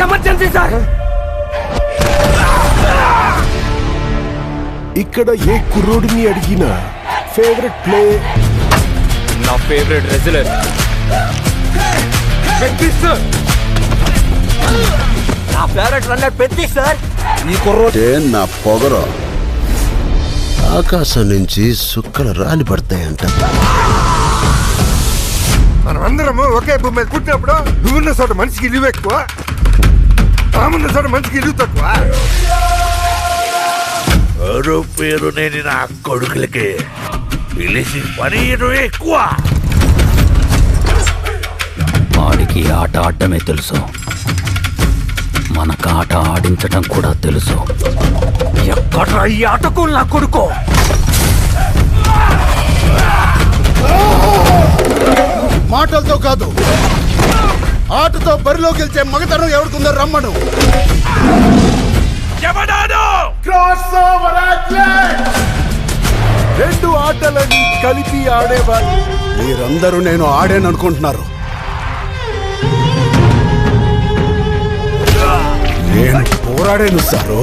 Emergency sir. ఇక్కడ ఏ కుర్రోడిని అడిగినా favourite play నా ఫేవరెట్ రెజ్లర్ పెద్ది సార్. నా ఫేవరెట్ రన్నర్ పెద్ది సార్. ఈ కుర్రోడే నా పొగరు. ఆకాశం నుంచి సుక్కలు రాలి పడతాయంట. మనమందరము ఒకే భూమి మీద పుట్టినప్పుడు నువ్వున్న చోట మనిషికి ఇల్లు ఎక్కువ, తామున్న చోట మనిషికి ఇల్లు తక్కువ. ఎవరు పేరు నేను నా కొడుకులకి పిలిచి పని ఎక్కువ. వాడికి ఆట ఆడటమే తెలుసు, మనకు ఆట ఆడించటం కూడా తెలుసు. ఎక్కడ ఈ ఆటకు నా కొడుకో. మాటలతో కాదు, ఆటతో బరిలో గెలిచే మగతనం ఎవరికుందో రమ్మను. రెండు ఆటలని కలిపి ఆడేవాళ్ళు మీరందరూ నేను ఆడాననుకుంటున్నారు. నేను పోరాడాను సారు.